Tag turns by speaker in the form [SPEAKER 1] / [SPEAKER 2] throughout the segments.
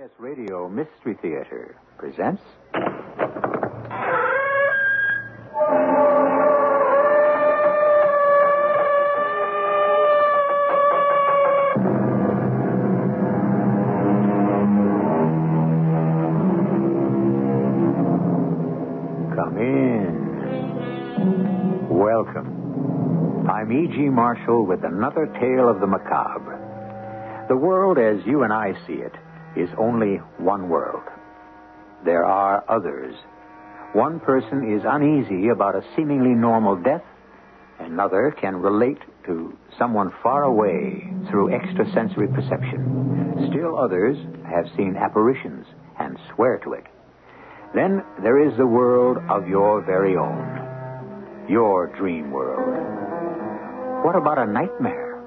[SPEAKER 1] CBS Radio Mystery Theater presents... Come in. Welcome. I'm E.G. Marshall with another tale of the macabre. The world as you and I see it is only one world. There are others. One person is uneasy about a seemingly normal death. Another can relate to someone far away through extrasensory perception. Still others have seen apparitions and swear to it. Then there is the world of your very own. Your dream world. What about a nightmare?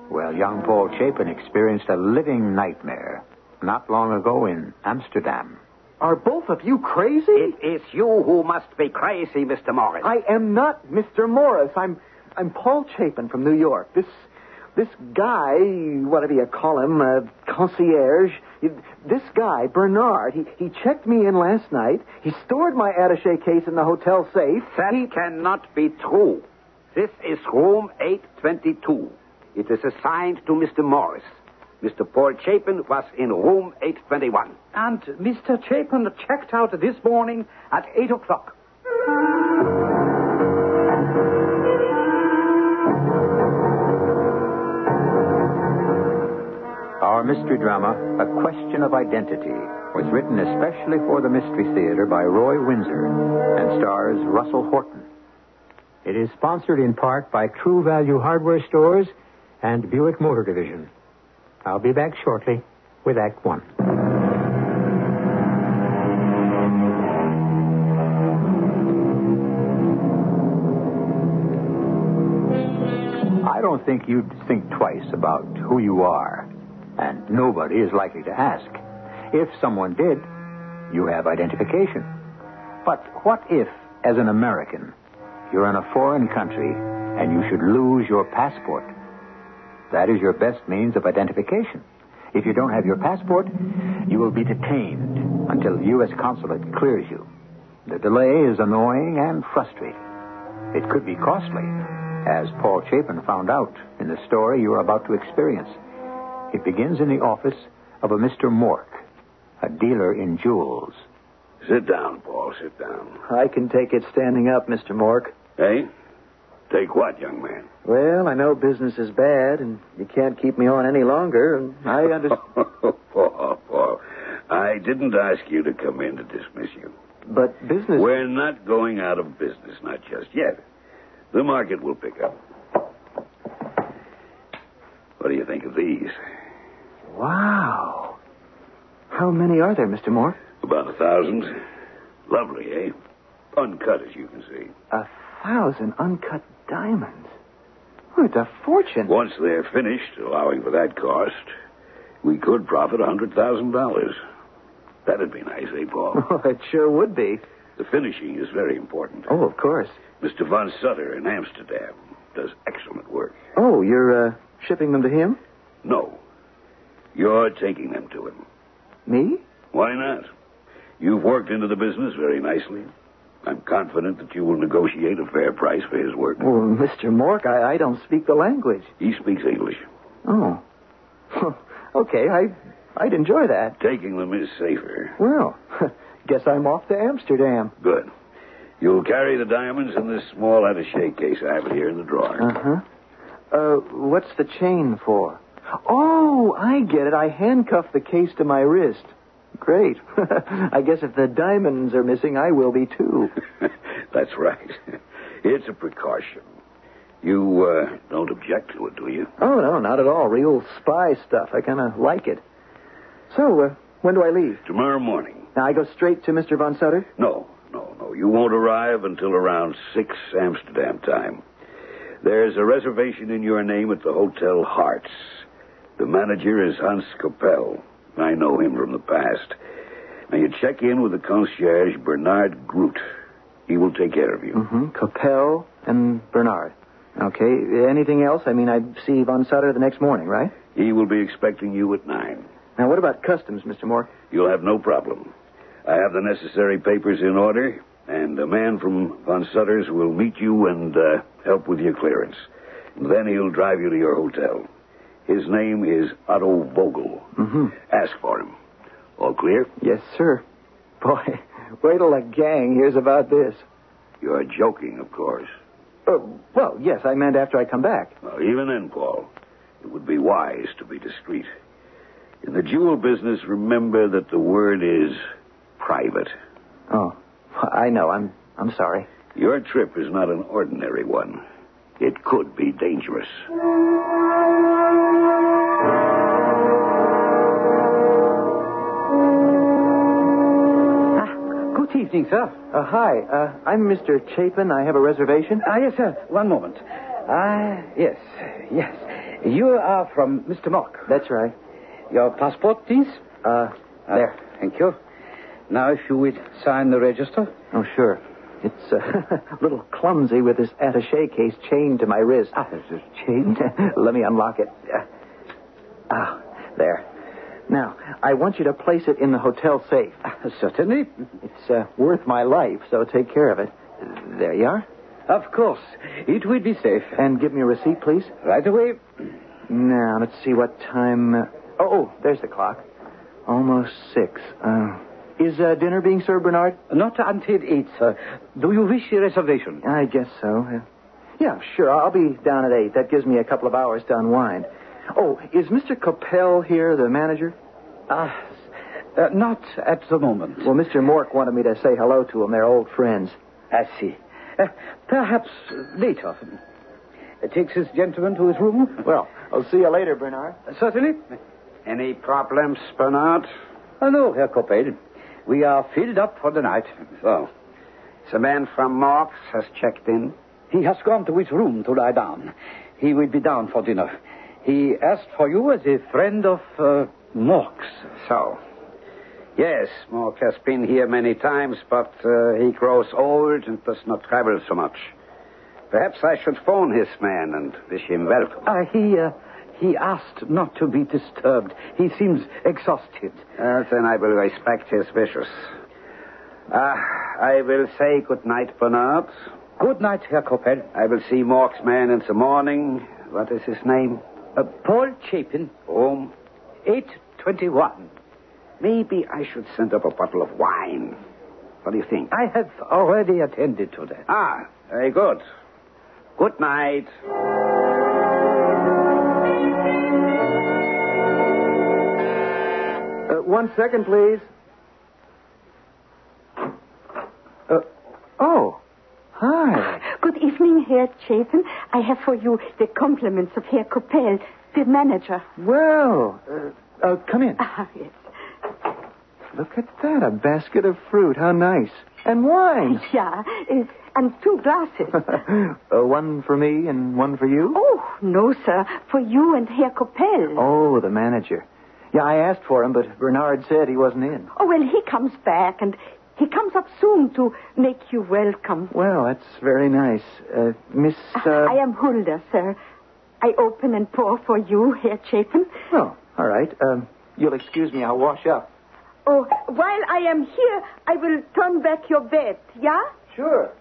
[SPEAKER 1] Well, young Paul Chapin experienced a living nightmare not long ago in Amsterdam.
[SPEAKER 2] Are both of you crazy?
[SPEAKER 3] It is you who must be crazy, Mr. Morris.
[SPEAKER 2] I am not Mr. Morris. I'm Paul Chapin from New York. This guy, whatever you call him, concierge, this guy, Bernard, he checked me in last night. He stored my attaché case in the hotel safe.
[SPEAKER 3] That cannot be true. This is room 822. It is assigned to Mr. Morris. Mr. Paul Chapin was in room 821.
[SPEAKER 4] And Mr. Chapin checked out this morning at 8 o'clock.
[SPEAKER 1] Our mystery drama, A Question of Identity, was written especially for the Mystery Theater by Roy Winsor and stars Russell Horton. It is sponsored in part by True Value Hardware Stores and Buick Motor Division. I'll be back shortly with Act One. I don't think you'd think twice about who you are, and nobody is likely to ask. If someone did, you have identification. But what if, as an American, you're in a foreign country and you should lose your passport? That is your best means of identification. If you don't have your passport, you will be detained until the U.S. consulate clears you. The delay is annoying and frustrating. It could be costly, as Paul Chapin found out in the story you are about to experience. It begins in the office of a Mr. Mork, a dealer in jewels.
[SPEAKER 5] Sit down, Paul, sit down.
[SPEAKER 2] I can take it standing up, Mr. Mork.
[SPEAKER 5] Hey? Take what, young man?
[SPEAKER 2] Well, I know business is bad, and you can't keep me on any longer, and I understand.
[SPEAKER 5] Paul, I didn't ask you to come in to dismiss you.
[SPEAKER 2] But business...
[SPEAKER 5] We're not going out of business, not just yet. The market will pick up. What do you think of these?
[SPEAKER 2] Wow. How many are there, Mr. Mork?
[SPEAKER 5] About 1,000. Lovely, eh? Uncut, as you can see.
[SPEAKER 2] 1,000 uncut diamonds. Oh, it's a fortune.
[SPEAKER 5] Once they're finished, allowing for that cost, we could profit $100,000. That'd be nice, eh, Paul?
[SPEAKER 2] Oh, it sure would be.
[SPEAKER 5] The finishing is very important.
[SPEAKER 2] Oh, of course.
[SPEAKER 5] Mr. Von Sutter in Amsterdam does excellent work.
[SPEAKER 2] Oh, you're shipping them to him?
[SPEAKER 5] No. You're taking them to him.
[SPEAKER 2] Me?
[SPEAKER 5] Why not? You've worked into the business very nicely. I'm confident that you will negotiate a fair price for his work.
[SPEAKER 2] Well, Mr. Mork, I don't speak the language.
[SPEAKER 5] He speaks English.
[SPEAKER 2] Oh. Okay, I'd enjoy that.
[SPEAKER 5] Taking them is safer.
[SPEAKER 2] Well, guess I'm off to Amsterdam.
[SPEAKER 5] Good. You'll carry the diamonds in this small attaché case. I have it here in the drawer.
[SPEAKER 2] Uh-huh. What's the chain for? Oh, I get it. I handcuff the case to my wrist. Great. I guess if the diamonds are missing, I will be, too.
[SPEAKER 5] That's right. It's a precaution. You don't object to it, do you?
[SPEAKER 2] Oh, no, not at all. Real spy stuff. I kind of like it. So, when do I leave?
[SPEAKER 5] Tomorrow morning.
[SPEAKER 2] Now, I go straight to Mr. Von Sutter?
[SPEAKER 5] No. You won't arrive until around 6 Amsterdam time. There's a reservation in your name at the Hotel Hearts. The manager is Hans Capel. I know him from the past. Now, you check in with the concierge, Bernard Groot. He will take care of you.
[SPEAKER 2] Mm-hmm. Capel and Bernard. Okay. Anything else? I mean, I'd see Von Sutter the next morning, right?
[SPEAKER 5] He will be expecting you at 9.
[SPEAKER 2] Now, what about customs, Mr. Mork?
[SPEAKER 5] You'll have no problem. I have the necessary papers in order, and a man from Von Sutter's will meet you and help with your clearance. Then he'll drive you to your hotel. His name is Otto Vogel.
[SPEAKER 2] Mm-hmm.
[SPEAKER 5] Ask for him. All clear?
[SPEAKER 2] Yes, sir. Boy, wait till the gang hears about this.
[SPEAKER 5] You're joking, of course.
[SPEAKER 2] Well, yes, I meant after I come back.
[SPEAKER 5] Well, even then, Paul, it would be wise to be discreet. In the jewel business, remember that the word is private.
[SPEAKER 2] Oh, I know. I'm sorry.
[SPEAKER 5] Your trip is not an ordinary one. It could be dangerous.
[SPEAKER 4] Good evening, sir.
[SPEAKER 2] Hi. I'm Mr. Chapin. I have a reservation.
[SPEAKER 4] Yes, sir. One moment. Yes. You are from Mr. Mock.
[SPEAKER 2] That's right.
[SPEAKER 4] Your passport, please.
[SPEAKER 2] There.
[SPEAKER 4] Thank you. Now, if you would sign the register.
[SPEAKER 2] Oh, sure. It's a little clumsy with this attaché case chained to my wrist.
[SPEAKER 4] It's just chained.
[SPEAKER 2] Let me unlock it. There. Now, I want you to place it in the hotel safe.
[SPEAKER 4] Certainly.
[SPEAKER 2] It's worth my life, so take care of it. There you are.
[SPEAKER 4] Of course. It will be safe.
[SPEAKER 2] And give me a receipt, please.
[SPEAKER 4] Right away.
[SPEAKER 2] Now, let's see what time... there's the clock. Almost 6. Is dinner being served, Bernard?
[SPEAKER 4] Not until 8, sir. Do you wish a reservation?
[SPEAKER 2] I guess so. Yeah, sure. I'll be down at 8. That gives me a couple of hours to unwind. Oh, is Mr. Coppell here, the manager?
[SPEAKER 4] Not at the moment.
[SPEAKER 2] Well, Mr. Mork wanted me to say hello to him. They're old friends.
[SPEAKER 4] I see. Perhaps later. Takes this gentleman to his room?
[SPEAKER 2] Well, I'll see you later, Bernard.
[SPEAKER 4] Certainly.
[SPEAKER 3] Any problems, Bernard?
[SPEAKER 4] No, Herr Coppell. We are filled up for the night.
[SPEAKER 3] So, the man from Marks has checked in?
[SPEAKER 4] He has gone to his room to lie down. He will be down for dinner. He asked for you as a friend of Mork's.
[SPEAKER 3] So, yes, Mork has been here many times, but he grows old and does not travel so much. Perhaps I should phone his man and wish him welcome.
[SPEAKER 4] He asked not to be disturbed. He seems exhausted.
[SPEAKER 3] Then I will respect his wishes. I will say good night, Bernard.
[SPEAKER 4] Good night, Herr Coppell.
[SPEAKER 3] I will see Mork's man in the morning. What is his name?
[SPEAKER 4] Paul Chapin.
[SPEAKER 3] Room?
[SPEAKER 4] 821.
[SPEAKER 3] Maybe I should send up a bottle of wine. What do you think?
[SPEAKER 4] I have already attended to that.
[SPEAKER 3] Very good. Good night.
[SPEAKER 2] 1 second, please. Hi.
[SPEAKER 6] Good evening, Herr Chapin. I have for you the compliments of Herr Coppell, the manager.
[SPEAKER 2] Well, come in.
[SPEAKER 6] Yes.
[SPEAKER 2] Look at that, a basket of fruit. How nice. And wine.
[SPEAKER 6] Yeah, and 2 glasses.
[SPEAKER 2] One for me and one for you?
[SPEAKER 6] Oh, no, sir. For you and Herr Coppell.
[SPEAKER 2] Oh, the manager. Yeah, I asked for him, but Bernard said he wasn't in.
[SPEAKER 6] Oh, well, he comes back, and he comes up soon to make you welcome.
[SPEAKER 2] Well, that's very nice. Miss...
[SPEAKER 6] I am Hulda, sir. I open and pour for you, Herr Chapin.
[SPEAKER 2] Oh, all right. You'll excuse me, I'll wash up.
[SPEAKER 6] Oh, while I am here, I will turn back your bed, yeah?
[SPEAKER 2] Sure.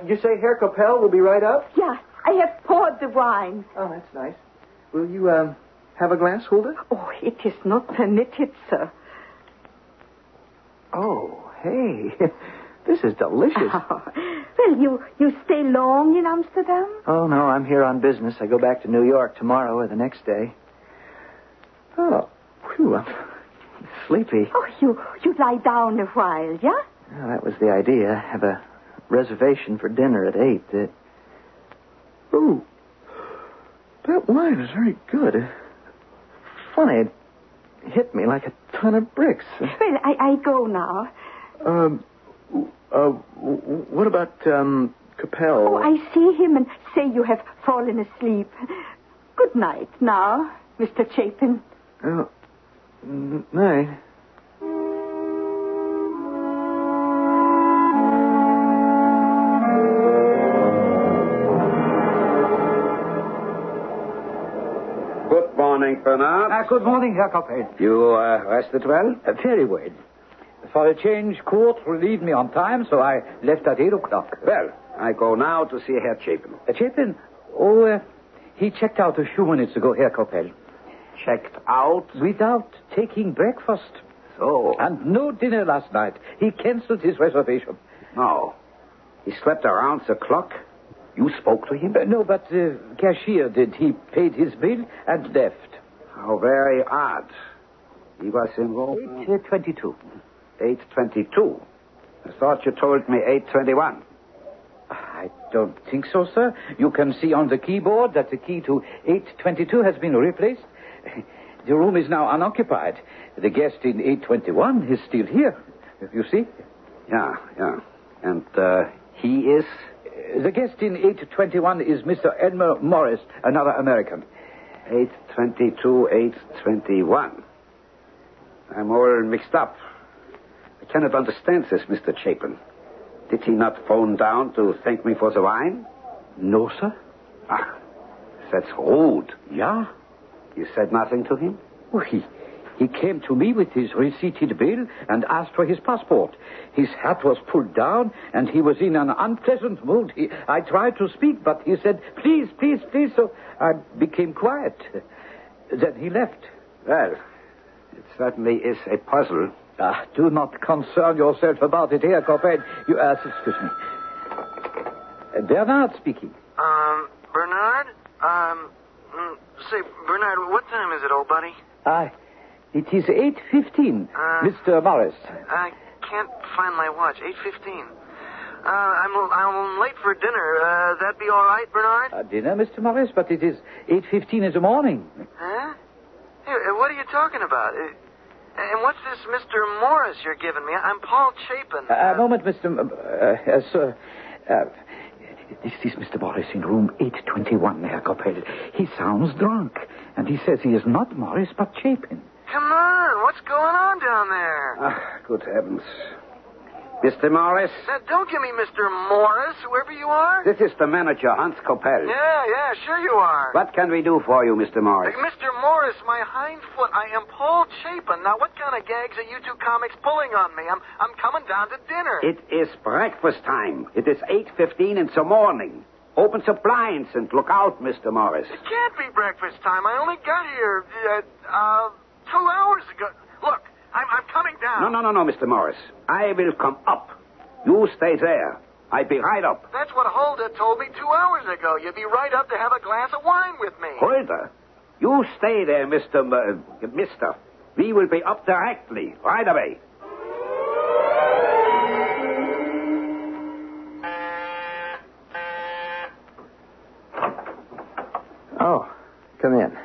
[SPEAKER 2] You say Herr Coppell will be right up?
[SPEAKER 6] Yeah, I have poured the wine.
[SPEAKER 2] Oh, that's nice. Will you, have a glass, Hulda?
[SPEAKER 6] Oh, it is not permitted, sir.
[SPEAKER 2] Oh, hey. This is delicious.
[SPEAKER 6] Well, you stay long in Amsterdam?
[SPEAKER 2] Oh, no, I'm here on business. I go back to New York tomorrow or the next day. Oh, whew, I'm sleepy.
[SPEAKER 6] Oh, you lie down a while, yeah?
[SPEAKER 2] Well, that was the idea. Have a reservation for dinner at 8. Ooh, that wine is very good. Funny, it hit me like a ton of bricks.
[SPEAKER 6] Well, I go now.
[SPEAKER 2] What about, Coppell?
[SPEAKER 6] Oh, I see him and say you have fallen asleep. Good night now, Mr. Chapin.
[SPEAKER 2] Oh, night.
[SPEAKER 3] Good morning, Bernard.
[SPEAKER 4] Good morning, Herr Capel.
[SPEAKER 3] You rested well?
[SPEAKER 4] Very well. For a change, court relieved me on time, so I left at 8 o'clock.
[SPEAKER 3] Well, I go now to see Herr Chapin.
[SPEAKER 4] Chapin? Oh, he checked out a few minutes ago, Herr Capel.
[SPEAKER 3] Checked out?
[SPEAKER 4] Without taking breakfast.
[SPEAKER 3] So?
[SPEAKER 4] And no dinner last night. He canceled his reservation.
[SPEAKER 3] No. He slept around the clock? You spoke to him?
[SPEAKER 4] No, but the cashier did. He paid his bill and left.
[SPEAKER 3] How very odd. He was in Rome.
[SPEAKER 4] 8:22.
[SPEAKER 3] 8:22. I thought you told me 8:21.
[SPEAKER 4] I don't think so, sir. You can see on the keyboard that the key to 8:22 has been replaced. The room is now unoccupied. The guest in 8:21 is still here. You see?
[SPEAKER 3] Yeah. And he is?
[SPEAKER 4] The guest in 8:21 is Mr. Elmer Morris, another American.
[SPEAKER 3] 8:22, 8:21. I'm all mixed up. I cannot understand this, Mr. Chapin. Did he not phone down to thank me for the wine?
[SPEAKER 4] No, sir.
[SPEAKER 3] Ah, that's rude.
[SPEAKER 4] Yeah?
[SPEAKER 3] You said nothing to him?
[SPEAKER 4] Well, he came to me with his receipted bill and asked for his passport. His hat was pulled down, and he was in an unpleasant mood. I tried to speak, but he said, please, please, please, so I became quiet. Then he left.
[SPEAKER 3] Well, it certainly is a puzzle.
[SPEAKER 4] Do not concern yourself about it here, Capel. You, excuse me. Bernard speaking.
[SPEAKER 2] Bernard? Say, Bernard, what time is it, old buddy?
[SPEAKER 4] It is 8:15, Mr. Morris.
[SPEAKER 2] I can't find my watch. 8:15. I'm late for dinner. That be all right, Bernard?
[SPEAKER 4] Dinner, Mr. Morris, but it is 8:15 in the morning.
[SPEAKER 2] Huh? Hey, what are you talking about? And what's this Mr. Morris you're giving me? I'm Paul Chapin.
[SPEAKER 4] A moment, Mr. Sir. This is Mr. Morris in room 821, Herr Capel. He sounds drunk, and he says he is not Morris, but Chapin.
[SPEAKER 2] Come on, what's going on down there?
[SPEAKER 3] Good heavens. Mr. Morris?
[SPEAKER 2] Now, don't give me Mr. Morris, whoever you are.
[SPEAKER 3] This is the manager, Hans Coppel.
[SPEAKER 2] Yeah, sure you are.
[SPEAKER 3] What can we do for you, Mr. Morris?
[SPEAKER 2] Mr. Morris, my hind foot. I am Paul Chapin. Now, what kind of gags are you two comics pulling on me? I'm coming down to dinner.
[SPEAKER 3] It is breakfast time. It is 8:15 in the morning. Open the blinds and look out, Mr. Morris.
[SPEAKER 2] It can't be breakfast time. I only got here, 2 hours ago. Look, I'm coming down.
[SPEAKER 3] No, Mr. Morris. I will come up. You stay there. I'll be right up.
[SPEAKER 2] That's what Hulda told me 2 hours ago. You'd be right up to have a glass of wine with me.
[SPEAKER 3] Hulda? You stay there, Mister. We will be up directly, right away.
[SPEAKER 2] Oh, come in.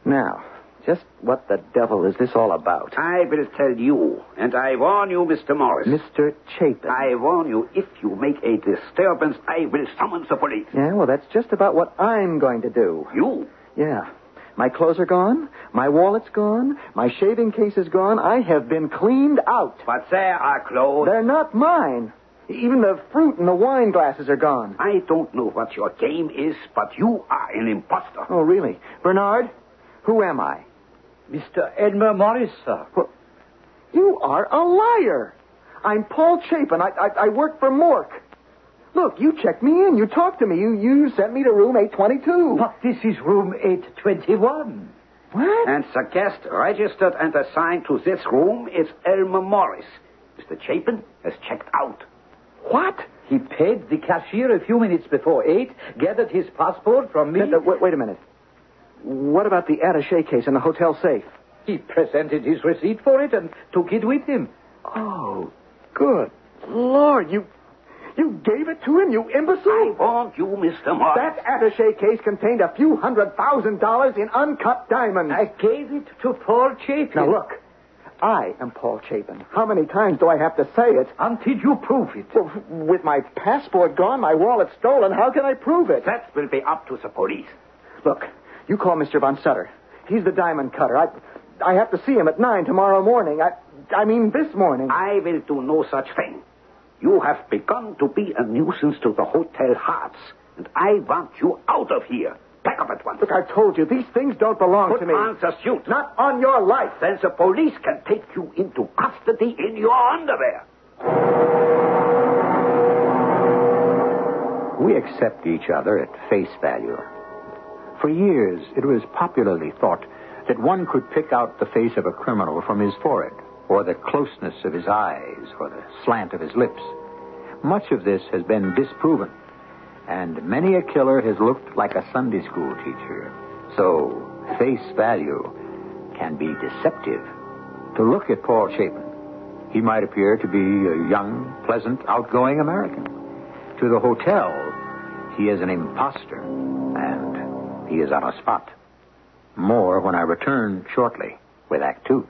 [SPEAKER 2] Now, just what the devil is this all about?
[SPEAKER 3] I will tell you, and I warn you, Mr. Morris.
[SPEAKER 2] Mr. Chapin.
[SPEAKER 3] I warn you, if you make a disturbance, I will summon the police.
[SPEAKER 2] Yeah, well, that's just about what I'm going to do.
[SPEAKER 3] You?
[SPEAKER 2] Yeah. My clothes are gone. My wallet's gone. My shaving case is gone. I have been cleaned out.
[SPEAKER 3] But there are clothes.
[SPEAKER 2] They're not mine. Even the fruit and the wine glasses are gone.
[SPEAKER 3] I don't know what your game is, but you are an imposter.
[SPEAKER 2] Oh, really? Bernard, who am I?
[SPEAKER 4] Mr. Elmer Morris, sir.
[SPEAKER 2] Well, you are a liar. I'm Paul Chapin. I work for Mork. Look, you checked me in. You talked to me. You sent me to room 822.
[SPEAKER 4] But this is room 821.
[SPEAKER 2] What?
[SPEAKER 3] And the guest registered and assigned to this room is Elmer Morris. Mr. Chapin has checked out.
[SPEAKER 2] What?
[SPEAKER 4] He paid the cashier a few minutes before 8, gathered his passport from me.
[SPEAKER 2] Wait a minute. What about the attaché case in the hotel safe?
[SPEAKER 4] He presented his receipt for it and took it with him.
[SPEAKER 2] Oh, good Lord. You gave it to him, you imbecile?
[SPEAKER 3] I warned you, Mr. Morris.
[SPEAKER 2] That attaché case contained a few $100,000 in uncut diamonds.
[SPEAKER 4] I gave it to Paul Chapin.
[SPEAKER 2] Now, look. I am Paul Chapin. How many times do I have to say it?
[SPEAKER 4] Until you prove it.
[SPEAKER 2] Well, with my passport gone, my wallet stolen, how can I prove it?
[SPEAKER 3] That will be up to the police.
[SPEAKER 2] Look, you call Mr. Von Sutter. He's the diamond cutter. I have to see him at 9 tomorrow morning. I mean this morning.
[SPEAKER 3] I will do no such thing. You have begun to be a nuisance to the Hotel Hearts, and I want you out of here. Pack up at once.
[SPEAKER 2] Look, I've told you, these things don't belong to me.
[SPEAKER 3] Put on the suit.
[SPEAKER 2] Not on your life.
[SPEAKER 3] Then the police can take you into custody in your underwear.
[SPEAKER 1] We accept each other at face value. For years, it was popularly thought that one could pick out the face of a criminal from his forehead, or the closeness of his eyes, or the slant of his lips. Much of this has been disproven, and many a killer has looked like a Sunday school teacher. So, face value can be deceptive. To look at Paul Chapin, he might appear to be a young, pleasant, outgoing American. To the hotel, he is an imposter, and he is on a spot. More when I return shortly with Act Two.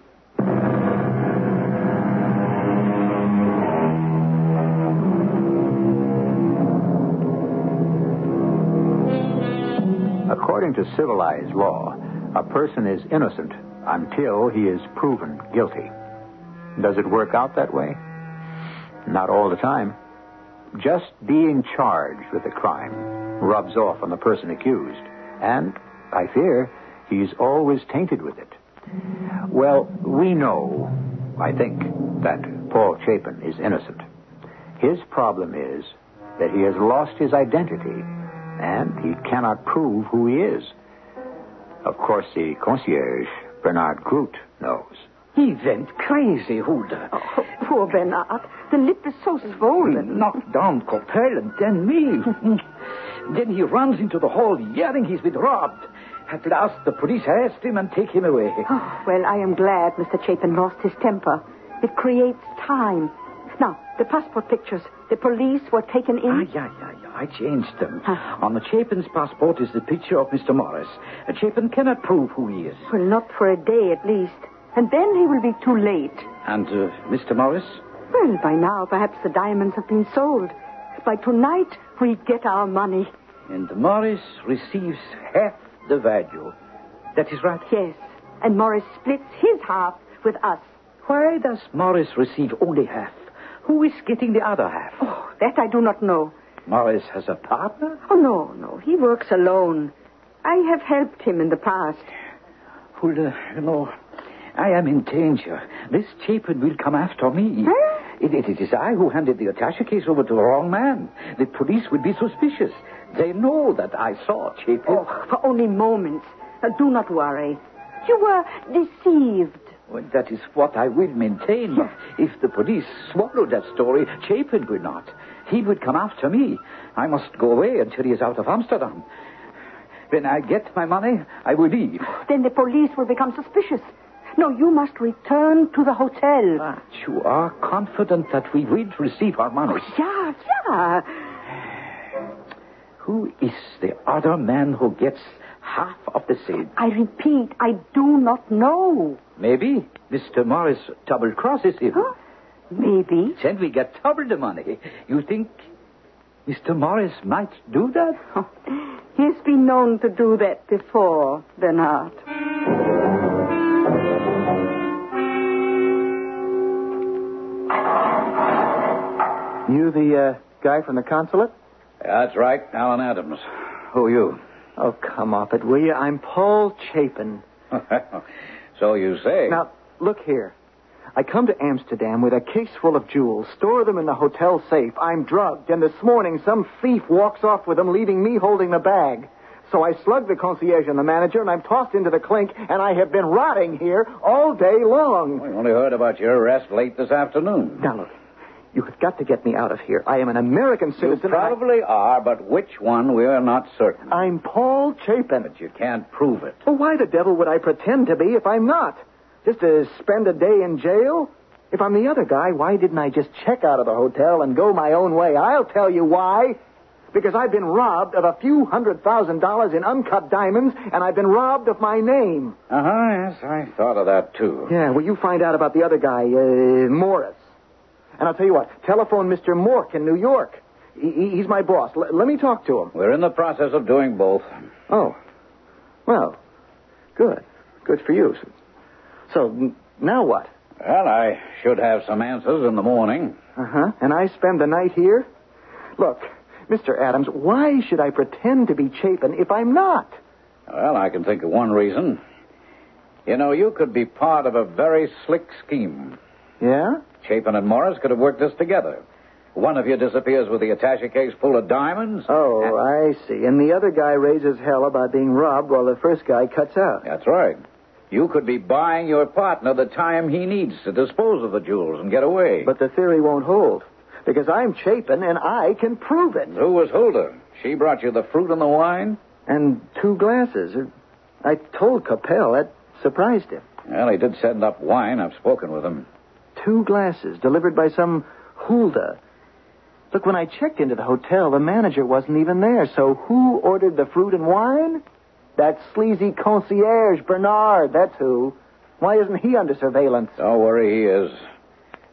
[SPEAKER 1] According to civilized law, a person is innocent until he is proven guilty. Does it work out that way? Not all the time. Just being charged with a crime rubs off on the person accused, and, I fear, he's always tainted with it. Well, we know, I think, that Paul Chapin is innocent. His problem is that he has lost his identity, and he cannot prove who he is. Of course, the concierge, Bernard Groot, knows.
[SPEAKER 4] He went crazy, Hulda.
[SPEAKER 6] Oh, poor Bernard. The lip is so swollen.
[SPEAKER 4] He knocked down Coppel and then me. Then he runs into the hall yelling he's been robbed. At last, the police arrest him and take him away.
[SPEAKER 6] Oh, well, I am glad Mr. Chapin lost his temper. It creates time. Now, the passport pictures. The police were taken in.
[SPEAKER 4] Yeah. I changed them. On the Chapin's passport is the picture of Mr. Morris. Chapin cannot prove who he is.
[SPEAKER 6] Well, not for a day at least. And then he will be too late.
[SPEAKER 4] And Mr. Morris?
[SPEAKER 6] Well, by now, perhaps the diamonds have been sold. By tonight, we get our money.
[SPEAKER 4] And Morris receives half the value. That is right?
[SPEAKER 6] Yes. And Morris splits his half with us.
[SPEAKER 4] Why does Morris receive only half? Who is getting the other half?
[SPEAKER 6] Oh, that I do not know.
[SPEAKER 4] Morris has a partner?
[SPEAKER 6] Oh, no. He works alone. I have helped him in the past.
[SPEAKER 4] Hulda, I am in danger. This Chapin will come after me.
[SPEAKER 6] Huh?
[SPEAKER 4] It is I who handed the attaché case over to the wrong man. The police will be suspicious. They know that I saw Chapin.
[SPEAKER 6] Oh, for only moments. Do not worry. You were deceived.
[SPEAKER 4] Well, that is what I will maintain. But if the police swallow that story, Chapin will not. He would come after me. I must go away until he is out of Amsterdam. When I get my money, I will leave.
[SPEAKER 6] Then the police will become suspicious. No, you must return to the hotel.
[SPEAKER 4] But you are confident that we will receive our money?
[SPEAKER 6] Oh, yeah.
[SPEAKER 4] Who is the other man who gets half of the sale?
[SPEAKER 6] I repeat, I do not know.
[SPEAKER 4] Maybe Mr. Morris double-crosses him.
[SPEAKER 6] Huh? Maybe.
[SPEAKER 4] Then we get double the money. You think Mr. Morris might do that?
[SPEAKER 6] Oh, he's been known to do that before, Bernard.
[SPEAKER 2] You the guy from the consulate?
[SPEAKER 3] That's right, Alan Adams. Who are you?
[SPEAKER 2] Oh, come off it, will you? I'm Paul Chapin.
[SPEAKER 3] So you say.
[SPEAKER 2] Now, look here. I come to Amsterdam with a case full of jewels, store them in the hotel safe. I'm drugged, and this morning some thief walks off with them, leaving me holding the bag. So I slug the concierge and the manager, and I'm tossed into the clink, and I have been rotting here all day long.
[SPEAKER 3] We only heard about your arrest late this afternoon.
[SPEAKER 2] Now, look, you have got to get me out of here. I am an American citizen.
[SPEAKER 3] You probably are, but which one, we are not certain.
[SPEAKER 2] I'm Paul Chapin.
[SPEAKER 3] But you can't prove it.
[SPEAKER 2] Well, why the devil would I pretend to be if I'm not? Just to spend a day in jail? If I'm the other guy, why didn't I just check out of the hotel and go my own way? I'll tell you why. Because I've been robbed of a few $100,000 in uncut diamonds, and I've been robbed of my name.
[SPEAKER 3] Yes, I thought of that, too.
[SPEAKER 2] Yeah, well, you find out about the other guy, Morris. And I'll tell you what, telephone Mr. Mork in New York. He's my boss. Let me talk to him.
[SPEAKER 3] We're in the process of doing both.
[SPEAKER 2] Oh. Well, good. Good for you. So, now what?
[SPEAKER 3] Well, I should have some answers in the morning.
[SPEAKER 2] Uh-huh. And I spend the night here? Look, Mr. Adams, why should I pretend to be Chapin if I'm not?
[SPEAKER 4] Well, I can think of one reason. You know, you could be part of a very slick scheme.
[SPEAKER 2] Yeah?
[SPEAKER 4] Chapin and Morris could have worked this together. One of you disappears with the attaché case full of diamonds.
[SPEAKER 2] Oh, I see. And the other guy raises hell about being robbed while the first guy cuts out.
[SPEAKER 4] That's right. You could be buying your partner the time he needs to dispose of the jewels and get away.
[SPEAKER 2] But the theory won't hold. Because I'm Chapin, and I can prove it.
[SPEAKER 4] Who was Hulda? She brought you the fruit and the wine?
[SPEAKER 2] And 2 glasses. I told Capel. That surprised him.
[SPEAKER 4] Well, he did send up wine. I've spoken with him.
[SPEAKER 2] 2 glasses delivered by some Hulda. Look, when I checked into the hotel, the manager wasn't even there. So who ordered the fruit and wine? That sleazy concierge, Bernard. That's who. Why isn't he under surveillance?
[SPEAKER 4] Don't worry, he is.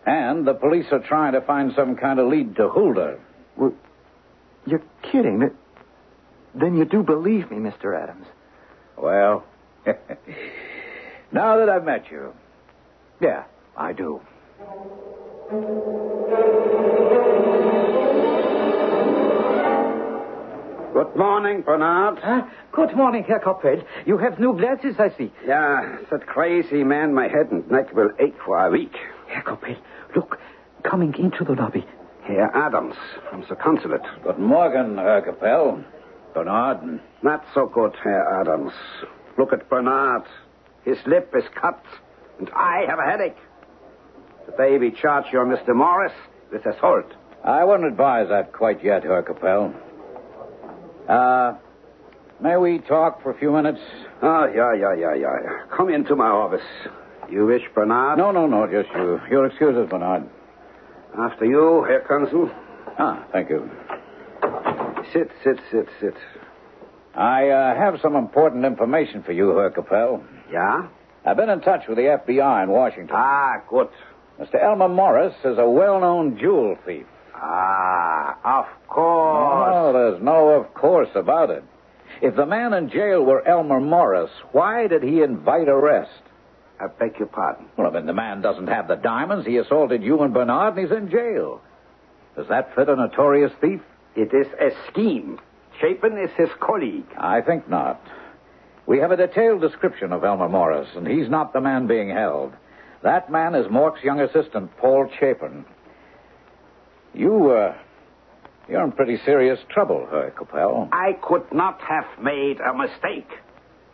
[SPEAKER 4] And the police are trying to find some kind of lead to Hulda.
[SPEAKER 2] Well, you're kidding. Then you do believe me, Mr. Adams.
[SPEAKER 4] Well, now that I've met you, yeah, I do.
[SPEAKER 3] Good morning, Bernard.
[SPEAKER 4] Good morning, Herr Coppel. You have new glasses, I see.
[SPEAKER 3] Yeah, that crazy man, my head and neck will ache for a week.
[SPEAKER 4] Herr Coppel, look, coming into the lobby.
[SPEAKER 3] Herr Adams, from the consulate.
[SPEAKER 4] Good morning, Herr Coppel. Bernard.
[SPEAKER 3] Not so good, Herr Adams. Look at Bernard. His lip is cut, and I have a headache. Today we charge your Mr. Morris with assault.
[SPEAKER 4] I wouldn't advise that quite yet, Herr Coppel. May we talk for a few minutes?
[SPEAKER 3] Oh, yeah. Come into my office. You wish, Bernard?
[SPEAKER 4] No, just you. Your excuses, Bernard.
[SPEAKER 3] After you, Herr Consul.
[SPEAKER 4] Thank you.
[SPEAKER 3] Sit.
[SPEAKER 4] I have some important information for you, Herr Coppel.
[SPEAKER 3] Yeah?
[SPEAKER 4] I've been in touch with the FBI in Washington.
[SPEAKER 3] Good.
[SPEAKER 4] Mr. Elmer Morris is a well-known jewel thief.
[SPEAKER 3] Of course.
[SPEAKER 4] Oh, there's no of course about it. If the man in jail were Elmer Morris, why did he invite arrest?
[SPEAKER 3] I beg your pardon.
[SPEAKER 4] Well, I mean, the man doesn't have the diamonds. He assaulted you and Bernard, and he's in jail. Does that fit a notorious thief?
[SPEAKER 3] It is a scheme. Chapin is his colleague.
[SPEAKER 4] I think not. We have a detailed description of Elmer Morris, and he's not the man being held. That man is Mork's young assistant, Paul Chapin. You're in pretty serious trouble, Herr Coppel.
[SPEAKER 3] I could not have made a mistake.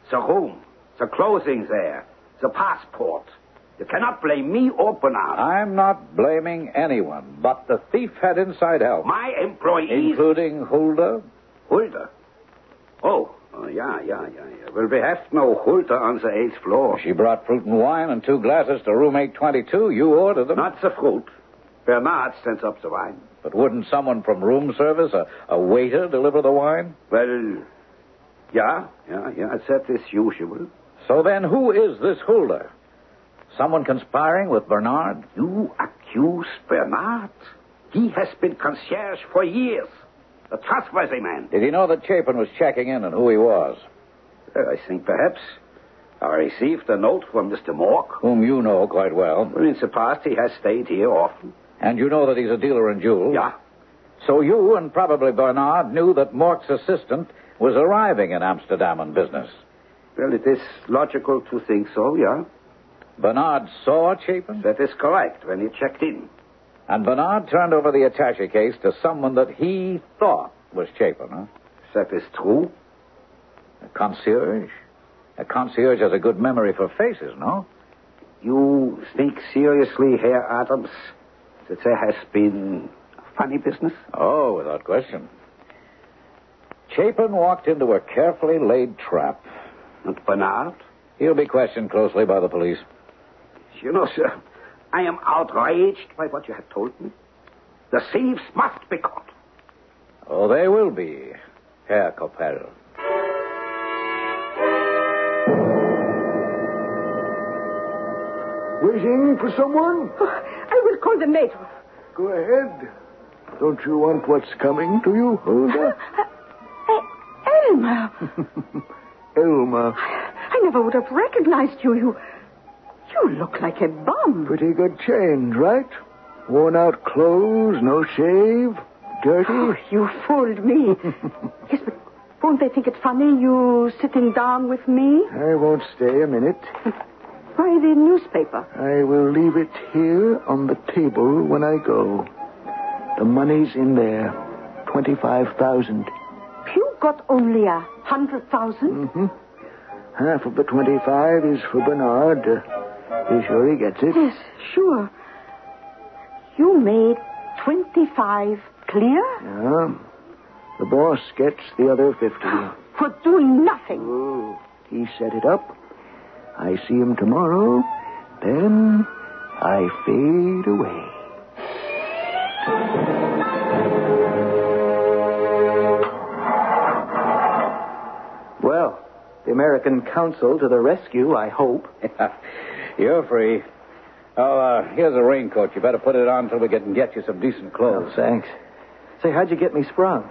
[SPEAKER 3] The room, the clothing there, the passport. You cannot blame me or Bernard.
[SPEAKER 4] I'm not blaming anyone, but the thief had inside help.
[SPEAKER 3] My employees?
[SPEAKER 4] Including Hulda?
[SPEAKER 3] Hulda? Oh, yeah. Well, we have no Hulda on the 8th floor.
[SPEAKER 4] She brought fruit and wine and 2 glasses to room 822. You ordered them.
[SPEAKER 3] Not the fruit. Bernard sends up the wine.
[SPEAKER 4] But wouldn't someone from room service, a waiter, deliver the wine?
[SPEAKER 3] Well, yeah. That is usual.
[SPEAKER 4] So then who is this Hulda? Someone conspiring with Bernard?
[SPEAKER 3] You accuse Bernard? He has been concierge for years. A trustworthy man.
[SPEAKER 4] Did he know that Chapin was checking in and who he was?
[SPEAKER 3] Well, I think perhaps. I received a note from Mr. Mork.
[SPEAKER 4] Whom you know quite well.
[SPEAKER 3] Well, in the past, he has stayed here often.
[SPEAKER 4] And you know that he's a dealer in jewels?
[SPEAKER 3] Yeah.
[SPEAKER 4] So you and probably Bernard knew that Mork's assistant was arriving in Amsterdam on business.
[SPEAKER 3] Well, it is logical to think so, yeah.
[SPEAKER 4] Bernard saw Chapin?
[SPEAKER 3] That is correct, when he checked in.
[SPEAKER 4] And Bernard turned over the attaché case to someone that he thought was Chapin, huh?
[SPEAKER 3] That is true.
[SPEAKER 4] A concierge? A concierge has a good memory for faces, no?
[SPEAKER 3] You think seriously, Herr Adams, that there has been funny business?
[SPEAKER 4] Oh, without question. Chapin walked into a carefully laid trap.
[SPEAKER 3] And Bernard?
[SPEAKER 4] He'll be questioned closely by the police.
[SPEAKER 3] You know, sir, I am outraged by what you have told me. The thieves must be caught.
[SPEAKER 4] Oh, they will be, Herr Coppel.
[SPEAKER 2] Waiting for someone?
[SPEAKER 6] I will call the maid.
[SPEAKER 2] Go ahead. Don't you want what's coming to you, Hulda?
[SPEAKER 6] Elmer.
[SPEAKER 2] Elmer.
[SPEAKER 6] I never would have recognized you. You look like a bum.
[SPEAKER 2] Pretty good change, right? Worn out clothes, no shave, dirty.
[SPEAKER 6] Oh, you fooled me. Yes, but Won't they think it funny, you sitting down with me?
[SPEAKER 2] I won't stay a minute.
[SPEAKER 6] Why the newspaper?
[SPEAKER 2] I will leave it here on the table when I go. The money's in there. 25,000.
[SPEAKER 6] You got only 100,000?
[SPEAKER 2] Mm-hmm. Half of the 25 is for Bernard. Be sure he gets it.
[SPEAKER 6] Yes, sure. You made 25 clear?
[SPEAKER 2] Yeah. The boss gets the other 50.
[SPEAKER 6] For doing nothing.
[SPEAKER 2] Oh, he set it up. I see him tomorrow. Then I fade away. Well, the American consul to the rescue, I hope.
[SPEAKER 4] You're free. Oh, here's a raincoat. You better put it on until we can get you some decent clothes.
[SPEAKER 2] Oh, thanks. Say, how'd you get me sprung?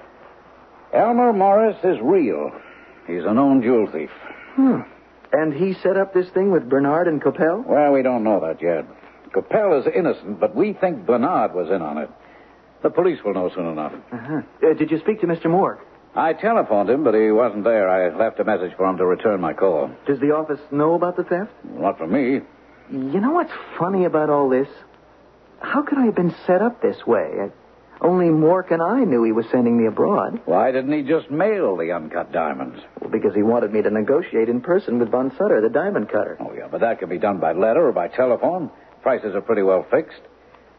[SPEAKER 4] Elmer Morris is real. He's a known jewel thief.
[SPEAKER 2] And he set up this thing with Bernard and Coppell?
[SPEAKER 4] Well, we don't know that yet. Coppell is innocent, but we think Bernard was in on it. The police will know soon enough.
[SPEAKER 2] Uh-huh. Did you speak to Mr. Mork?
[SPEAKER 4] I telephoned him, but he wasn't there. I left a message for him to return my call.
[SPEAKER 2] Does the office know about the theft?
[SPEAKER 4] Not from me.
[SPEAKER 2] You know what's funny about all this? How could I have been set up this way? Only Mork and I knew he was sending me abroad.
[SPEAKER 4] Why didn't he just mail the uncut diamonds?
[SPEAKER 2] Well, because he wanted me to negotiate in person with Von Sutter, the diamond cutter.
[SPEAKER 4] Oh, yeah, but that can be done by letter or by telephone. Prices are pretty well fixed.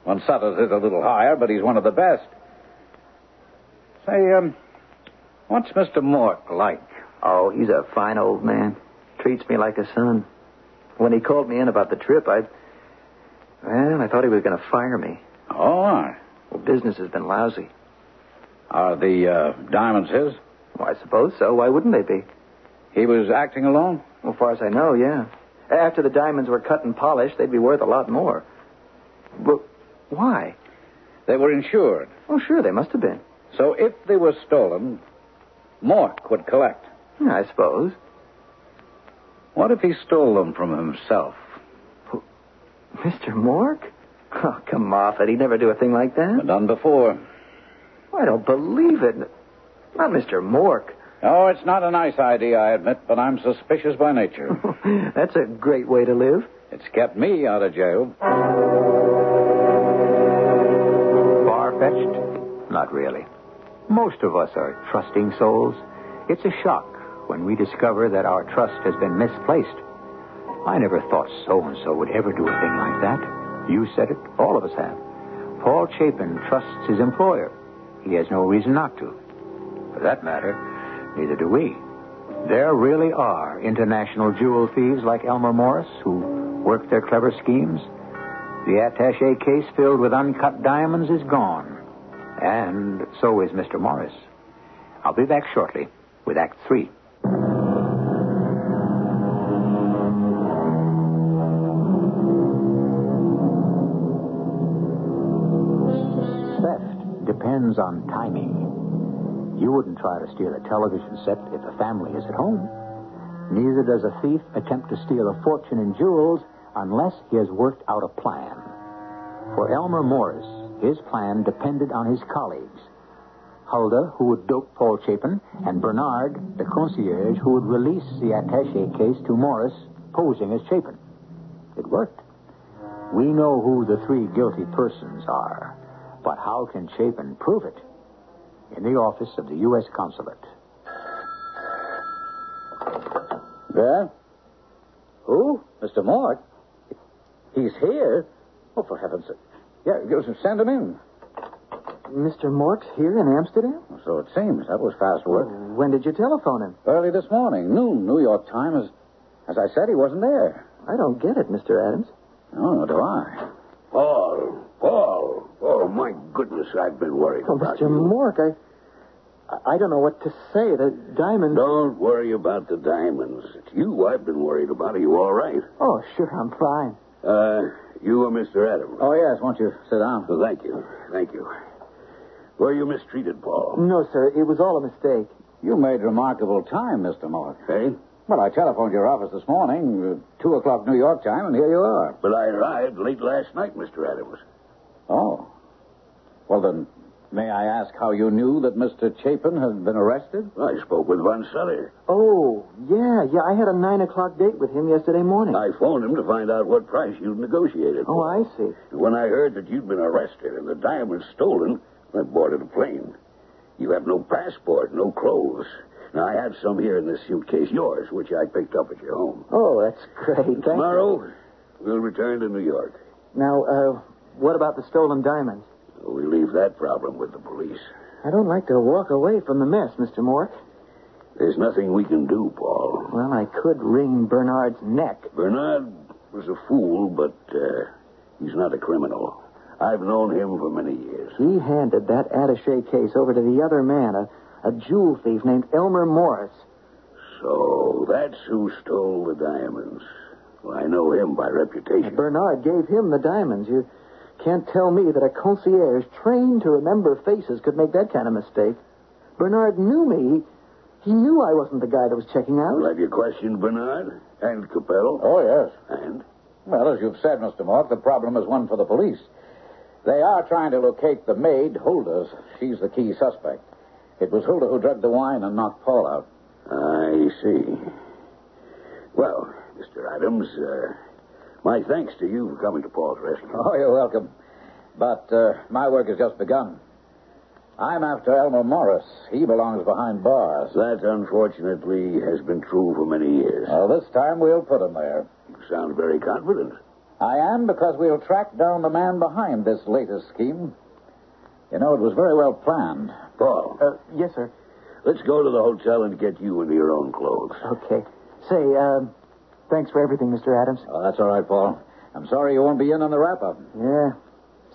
[SPEAKER 4] Von Sutter's is a little higher, but he's one of the best. Say, what's Mr. Mork like?
[SPEAKER 2] Oh, he's a fine old man. Treats me like a son. When he called me in about the trip, I thought he was going to fire me.
[SPEAKER 4] Oh,
[SPEAKER 2] Well, business has been lousy.
[SPEAKER 4] are the diamonds his?
[SPEAKER 2] Well, I suppose so. Why wouldn't they be?
[SPEAKER 4] He was acting alone?
[SPEAKER 2] Well, as far as I know, yeah. After the diamonds were cut and polished, they'd be worth a lot more. But why?
[SPEAKER 4] They were insured.
[SPEAKER 2] Oh, sure, they must have been.
[SPEAKER 4] So if they were stolen, Mork would collect.
[SPEAKER 2] Yeah, I suppose.
[SPEAKER 4] What if he stole them from himself?
[SPEAKER 2] Mr. Mork? Oh, come off it. He'd never do a thing like that.
[SPEAKER 4] Done before.
[SPEAKER 2] I don't believe it. Not Mr. Mork.
[SPEAKER 4] Oh, it's not a nice idea, I admit, but I'm suspicious by nature.
[SPEAKER 2] That's a great way to live.
[SPEAKER 4] It's kept me out of jail.
[SPEAKER 1] Far-fetched? Not really. Most of us are trusting souls. It's a shock when we discover that our trust has been misplaced. I never thought so-and-so would ever do a thing like that. You said it. All of us have. Paul Chapin trusts his employer. He has no reason not to. For that matter, neither do we. There really are international jewel thieves like Elmer Morris who work their clever schemes. The attaché case filled with uncut diamonds is gone. And so is Mr. Morris. I'll be back shortly with Act 3. Theft depends on timing. You wouldn't try to steal a television set if the family is at home. Neither does a thief attempt to steal a fortune in jewels unless he has worked out a plan. For Elmer Morris, his plan depended on his colleagues. Huldah, who would dope Paul Chapin, and Bernard, the concierge, who would release the attaché case to Morris, posing as Chapin. It worked. We know who the three guilty persons are, but how can Chapin prove it? In the office of the U.S. Consulate.
[SPEAKER 4] There? Who? Mr. Mork? He's here? Oh, for heaven's sake. Yeah, send him in.
[SPEAKER 2] Mr. Mork's here in Amsterdam?
[SPEAKER 4] So it seems. That was fast work.
[SPEAKER 2] When did you telephone him?
[SPEAKER 4] Early this morning, noon, New York time. As I said, he wasn't there.
[SPEAKER 2] I don't get it, Mr. Adams.
[SPEAKER 4] No, nor do I.
[SPEAKER 5] Paul. Oh, my goodness, I've been worried about
[SPEAKER 2] Mr.
[SPEAKER 5] you.
[SPEAKER 2] Mork, I don't know what to say. The diamonds...
[SPEAKER 5] Don't worry about the diamonds. It's you I've been worried about. Are you all right?
[SPEAKER 2] Oh, sure, I'm fine.
[SPEAKER 5] You are Mr. Adams.
[SPEAKER 4] Oh, yes. Won't you sit down?
[SPEAKER 5] Well, thank you. Were you mistreated, Paul?
[SPEAKER 2] No, sir, it was all a mistake.
[SPEAKER 4] You made remarkable time, Mr. Mork.
[SPEAKER 5] Hey?
[SPEAKER 4] Well, I telephoned your office this morning, 2 o'clock New York time, and here you are.
[SPEAKER 5] But I arrived late last night, Mr. Adams.
[SPEAKER 4] Oh. Well, then, May I ask how you knew that Mr. Chapin had been arrested?
[SPEAKER 5] I spoke with Von Sutter.
[SPEAKER 2] Oh, yeah. I had a 9 o'clock date with him yesterday morning.
[SPEAKER 5] I phoned him to find out what price you'd negotiated.
[SPEAKER 2] Oh, I see.
[SPEAKER 5] When I heard that you'd been arrested and the diamonds stolen, I boarded a plane. You have no passport, no clothes. Now, I have some here in this suitcase, yours, which I picked up at your home.
[SPEAKER 2] Oh, that's great. Thank
[SPEAKER 5] Tomorrow, we'll return to New York.
[SPEAKER 2] Now, what about the stolen diamonds?
[SPEAKER 5] We leave that problem with the police.
[SPEAKER 2] I don't like to walk away from the mess, Mr. Mork.
[SPEAKER 5] There's nothing we can do, Paul.
[SPEAKER 2] Well, I could wring Bernard's neck.
[SPEAKER 5] Bernard was a fool, but he's not a criminal. I've known him for many years.
[SPEAKER 2] He handed that attaché case over to the other man, a jewel thief named Elmer Morris.
[SPEAKER 5] So that's who stole the diamonds. Well, I know him by reputation.
[SPEAKER 2] Bernard gave him the diamonds. You can't tell me that a concierge trained to remember faces could make that kind of mistake. Bernard knew me. He knew I wasn't the guy that was checking out.
[SPEAKER 5] Well, have you questioned Bernard and Capello?
[SPEAKER 4] Oh, yes.
[SPEAKER 5] And?
[SPEAKER 4] Well, as you've said, Mr. Mork, the problem is one for the police. They are trying to locate the maid, Hulda's. She's the key suspect. It was Hulda who drugged the wine and knocked Paul out.
[SPEAKER 5] I see. Well, Mr. Adams, my thanks to you for coming to Paul's rescue.
[SPEAKER 4] Oh, you're welcome. But my work has just begun. I'm after Elmer Morris. He belongs behind bars.
[SPEAKER 5] That, unfortunately, has been true for many years.
[SPEAKER 4] Well, this time we'll put him there.
[SPEAKER 5] You sound very confident.
[SPEAKER 4] I am, because we'll track down the man behind this latest scheme. You know, it was very well planned.
[SPEAKER 5] Paul.
[SPEAKER 2] Yes, sir.
[SPEAKER 5] Let's go to the hotel and get you into your own clothes.
[SPEAKER 2] Okay. Say, thanks for everything, Mr. Adams.
[SPEAKER 4] Oh, that's all right, Paul. I'm sorry you won't be in on the wrap-up.
[SPEAKER 2] Yeah.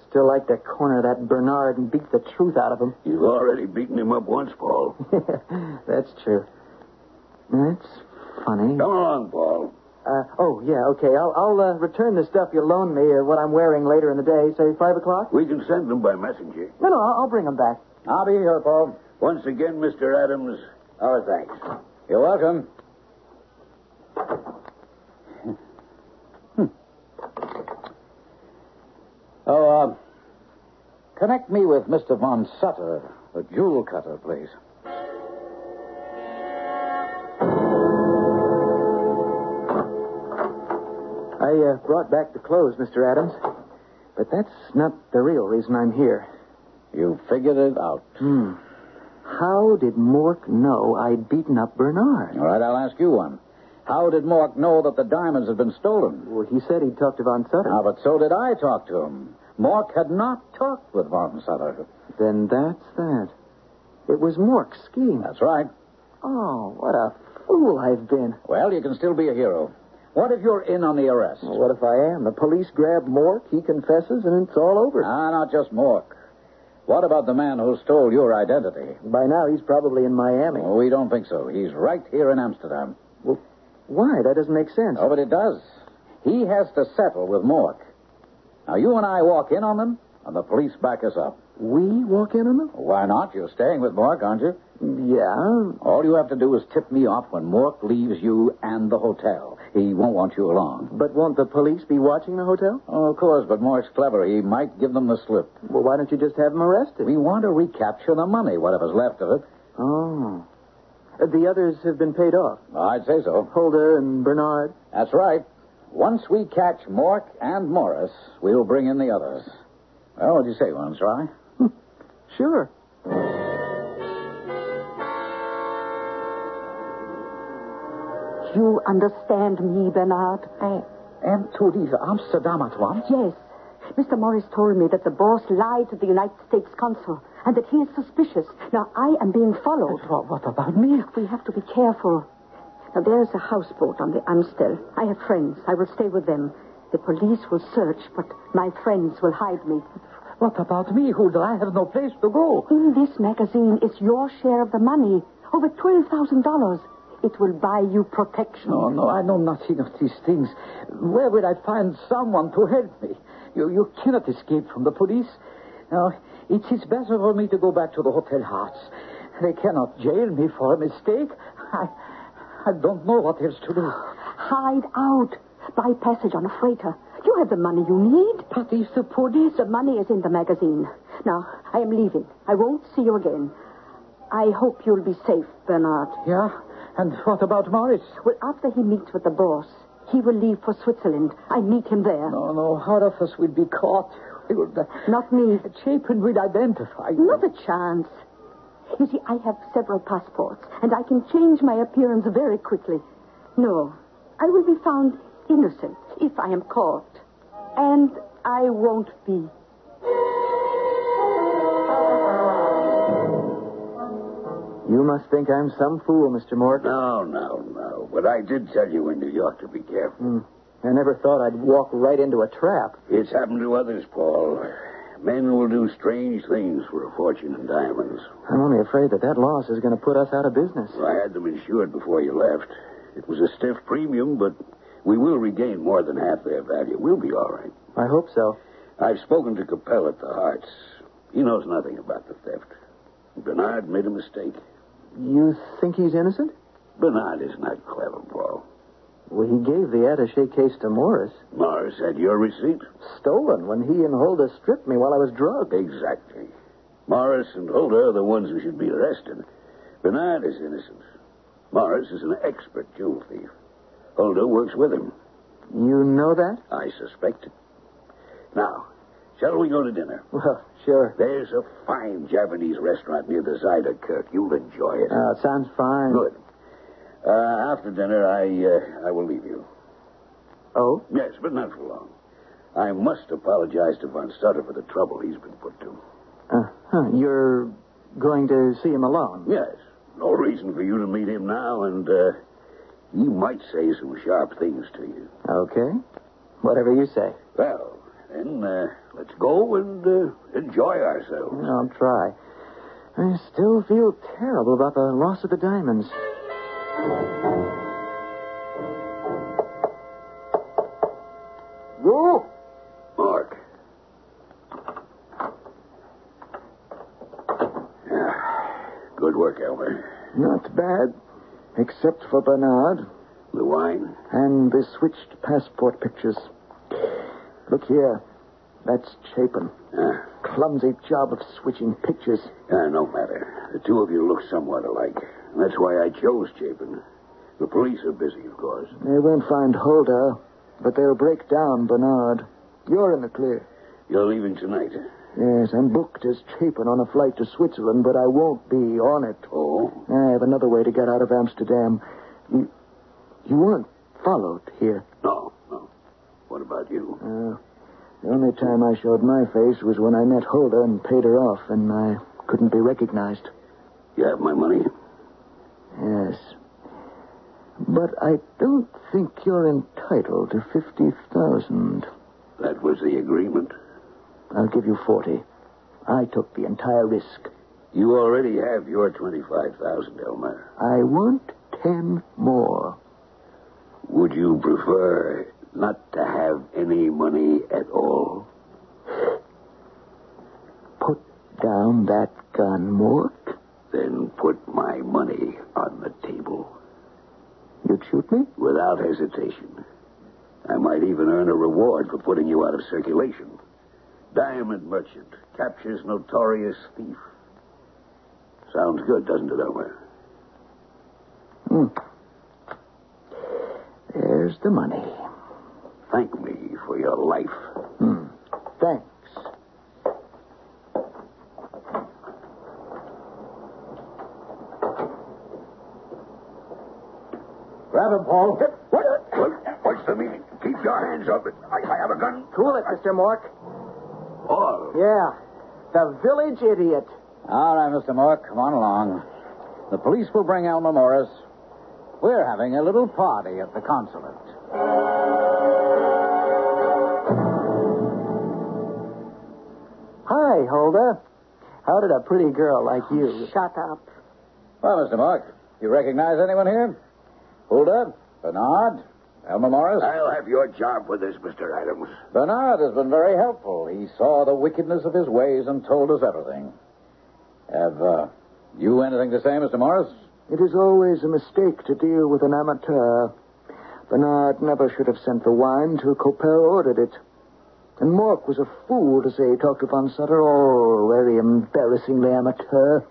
[SPEAKER 2] Still like to corner that Bernard and beat the truth out of him.
[SPEAKER 5] You've already beaten him up once, Paul.
[SPEAKER 2] That's true. That's funny.
[SPEAKER 5] Come along, Paul.
[SPEAKER 2] Okay. I'll return the stuff you loaned me, what I'm wearing later in the day, say 5 o'clock?
[SPEAKER 5] We can send them by messenger.
[SPEAKER 2] No, I'll bring them back.
[SPEAKER 4] I'll be here, Paul.
[SPEAKER 5] Once again, Mr. Adams, our thanks.
[SPEAKER 4] You're welcome. Connect me with Mr. Von Sutter, the jewel cutter, please.
[SPEAKER 2] I brought back the clothes, Mr. Adams. But that's not the real reason I'm here.
[SPEAKER 4] You figured it out.
[SPEAKER 2] How did Mork know I'd beaten up Bernard?
[SPEAKER 4] All right, I'll ask you one. How did Mork know that the diamonds had been stolen?
[SPEAKER 2] Well, he said he'd talked to Von Sutter.
[SPEAKER 4] Ah, but so did I talk to him. Mork had not talked with Von Sutter.
[SPEAKER 2] Then that's that. It was Mork's scheme.
[SPEAKER 4] That's right.
[SPEAKER 2] Oh, what a fool I've been.
[SPEAKER 4] Well, you can still be a hero. What if you're in on the arrest?
[SPEAKER 2] Well, what if I am? The police grab Mork, he confesses, and it's all over.
[SPEAKER 4] Ah, not just Mork. What about the man who stole your identity?
[SPEAKER 2] By now, he's probably in Miami.
[SPEAKER 4] Oh, we don't think so. He's right here in Amsterdam.
[SPEAKER 2] Well, why? That doesn't make sense.
[SPEAKER 4] Oh, but it does. He has to settle with Mork. Now, you and I walk in on them, and the police back us up.
[SPEAKER 2] We walk in on them?
[SPEAKER 4] Why not? You're staying with Mork, aren't you?
[SPEAKER 2] Yeah.
[SPEAKER 4] All you have to do is tip me off when Mork leaves you and the hotel. He won't want you along.
[SPEAKER 2] But won't the police be watching the hotel?
[SPEAKER 4] Oh, of course, but Mork's clever. He might give them the slip.
[SPEAKER 2] Well, why don't you just have him arrested?
[SPEAKER 4] We want to recapture the money, whatever's left of it.
[SPEAKER 2] Oh. The others have been paid off?
[SPEAKER 4] I'd say so.
[SPEAKER 2] Hulda and Bernard?
[SPEAKER 4] That's right. Once we catch Mork and Morris, we'll bring in the others. Well, what'd you say, want to try?
[SPEAKER 2] Sure.
[SPEAKER 6] You understand me, Bernard?
[SPEAKER 4] I am to leave Amsterdam at once?
[SPEAKER 6] Yes. Mr. Morris told me that the boss lied to the United States consul and that he is suspicious. Now, I am being followed.
[SPEAKER 4] What about me?
[SPEAKER 6] We have to be careful. Now, there's a houseboat on the Amstel. I have friends. I will stay with them. The police will search, but my friends will hide me.
[SPEAKER 4] What about me, Hulda? I have no place to go.
[SPEAKER 6] In this magazine is your share of the money. Over $12,000. It will buy you protection.
[SPEAKER 4] No, I know nothing of these things. Where will I find someone to help me? You cannot escape from the police. Now, it is better for me to go back to the Hotel Hearts. They cannot jail me for a mistake. I don't know what else to do.
[SPEAKER 6] Hide out. Buy passage on a freighter. You have the money you need.
[SPEAKER 4] But if the police...
[SPEAKER 6] The money is in the magazine. Now, I am leaving. I won't see you again. I hope you'll be safe, Bernard.
[SPEAKER 4] Yeah? And what about Morris?
[SPEAKER 6] Well, after he meets with the boss, he will leave for Switzerland. I meet him there.
[SPEAKER 4] No. How of us will be caught?
[SPEAKER 6] Not me.
[SPEAKER 4] Chapin will identify you.
[SPEAKER 6] Not a chance. You see, I have several passports, and I can change my appearance very quickly. No, I will be found innocent if I am caught. And I won't be.
[SPEAKER 2] You must think I'm some fool, Mr. Mork.
[SPEAKER 5] No. But I did tell you in New York to be careful.
[SPEAKER 2] I never thought I'd walk right into a trap.
[SPEAKER 5] It's happened to others, Paul. Men will do strange things for a fortune in diamonds.
[SPEAKER 2] I'm only afraid that loss is going to put us out of business.
[SPEAKER 5] Well, I had them insured before you left. It was a stiff premium, but we will regain more than half their value. We'll be all right.
[SPEAKER 2] I hope so.
[SPEAKER 5] I've spoken to Capel at the Hearts. He knows nothing about the theft. Bernard made a mistake.
[SPEAKER 2] You think he's innocent?
[SPEAKER 5] Bernard is not clever, Paul.
[SPEAKER 2] Well, he gave the attaché case to Morris.
[SPEAKER 5] Morris had your receipt?
[SPEAKER 2] Stolen when he and Hulda stripped me while I was drugged.
[SPEAKER 5] Exactly. Morris and Hulda are the ones who should be arrested. Bernard is innocent. Morris is an expert jewel thief. Hulda works with him.
[SPEAKER 2] You know that?
[SPEAKER 5] I suspect it. Now, shall we go to dinner?
[SPEAKER 2] Well, sure.
[SPEAKER 5] There's a fine Japanese restaurant near the Zyda Kirk. You'll enjoy it.
[SPEAKER 2] It sounds fine.
[SPEAKER 5] Good. After dinner, I will leave you.
[SPEAKER 2] Oh?
[SPEAKER 5] Yes, but not for long. I must apologize to Von Sutter for the trouble he's been put to.
[SPEAKER 2] You're going to see him alone?
[SPEAKER 5] Yes. No reason for you to meet him now, and he might say some sharp things to you.
[SPEAKER 2] Okay. Whatever you say.
[SPEAKER 5] Well, then, let's go and enjoy ourselves.
[SPEAKER 2] I'll try. I still feel terrible about the loss of the diamonds.
[SPEAKER 5] Go! Mark. Good work, Elmer.
[SPEAKER 2] Not bad, except for Bernard.
[SPEAKER 5] The wine?
[SPEAKER 2] And the switched passport pictures. Look here. That's Chapin. Clumsy job of switching pictures.
[SPEAKER 5] No matter. The two of you look somewhat alike. That's why I chose Chapin. The police are busy, of course.
[SPEAKER 2] They won't find Hulda, but they'll break down Bernard. You're in the clear.
[SPEAKER 5] You're leaving tonight?
[SPEAKER 2] Yes, I'm booked as Chapin on a flight to Switzerland, but I won't be on it.
[SPEAKER 5] Oh?
[SPEAKER 2] I have another way to get out of Amsterdam. You weren't followed here?
[SPEAKER 5] No. What about you?
[SPEAKER 2] The only time I showed my face was when I met Hulda and paid her off, and I couldn't be recognized.
[SPEAKER 5] You have my money?
[SPEAKER 2] Yes. But I don't think you're entitled to $50,000.
[SPEAKER 5] That was the agreement.
[SPEAKER 2] I'll give you 40. I took the entire risk.
[SPEAKER 5] You already have your 25,000, Elmer.
[SPEAKER 2] I want 10 more.
[SPEAKER 5] Would you prefer not to have any money at all?
[SPEAKER 2] Put down that gun, Mork.
[SPEAKER 5] Then put my money on the table.
[SPEAKER 2] You'd shoot me?
[SPEAKER 5] Without hesitation. I might even earn a reward for putting you out of circulation. Diamond merchant captures notorious thief. Sounds good, doesn't it, Elmer?
[SPEAKER 2] There's the money.
[SPEAKER 5] Thank me for your life.
[SPEAKER 2] Thanks.
[SPEAKER 5] Grab him, Paul. What's the meaning? Keep your hands up. I have a gun.
[SPEAKER 2] Cool it, Mr. Mork.
[SPEAKER 5] Paul.
[SPEAKER 2] Yeah. The village idiot.
[SPEAKER 4] All right, Mr. Mork, come on along. The police will bring Elmer Morris. We're having a little party at the consulate.
[SPEAKER 2] Hi, Hulda. How did a pretty girl like you...
[SPEAKER 6] Shut up.
[SPEAKER 4] Well, Mr. Mork, you recognize anyone here? Hulda? Bernard? Elmer Morris?
[SPEAKER 5] I'll have your job for this, Mr. Adams.
[SPEAKER 4] Bernard has been very helpful. He saw the wickedness of his ways and told us everything. Have you anything to say, Mr. Morris?
[SPEAKER 2] It is always a mistake to deal with an amateur. Bernard never should have sent the wine till Coppell ordered it. And Mork was a fool to say he talked to Von Sutter. Oh, very embarrassingly amateur.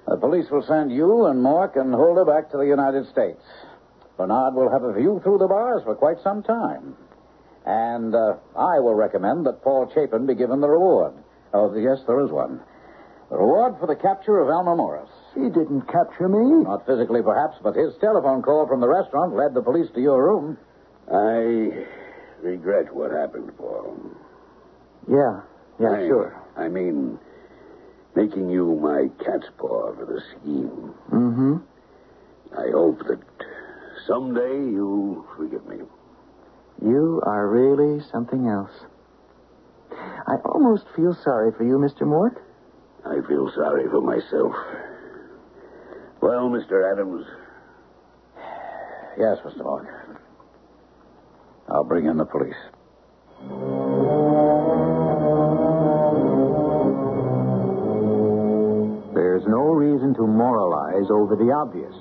[SPEAKER 4] The police will send you and Mork and Hulda back to the United States. Bernard will have a view through the bars for quite some time. And I will recommend that Paul Chapin be given the reward. Oh, yes, there is one. The reward for the capture of Elmer Morris.
[SPEAKER 2] He didn't capture me.
[SPEAKER 4] Not physically, perhaps, but his telephone call from the restaurant led the police to your room.
[SPEAKER 5] I regret what happened, Paul.
[SPEAKER 2] Yeah, sure.
[SPEAKER 5] I mean, making you my cat's paw for the scheme.
[SPEAKER 2] Mm-hmm.
[SPEAKER 5] I hope that someday you'll forgive me.
[SPEAKER 2] You are really something else. I almost feel sorry for you, Mr. Mort.
[SPEAKER 5] I feel sorry for myself. Well, Mr. Adams.
[SPEAKER 4] Yes, Mr. Mork. I'll bring in the police.
[SPEAKER 1] There's no reason to moralize over the obvious.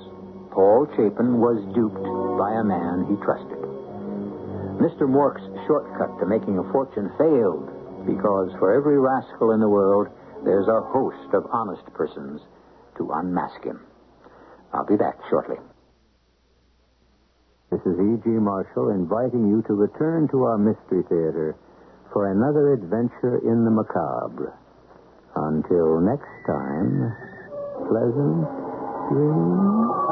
[SPEAKER 1] Paul Chapin was duped by a man he trusted. Mr. Mork's shortcut to making a fortune failed because for every rascal in the world, there's a host of honest persons to unmask him. I'll be back shortly. This is E.G. Marshall inviting you to return to our Mystery Theater for another adventure in the macabre. Until next time, pleasant dreams.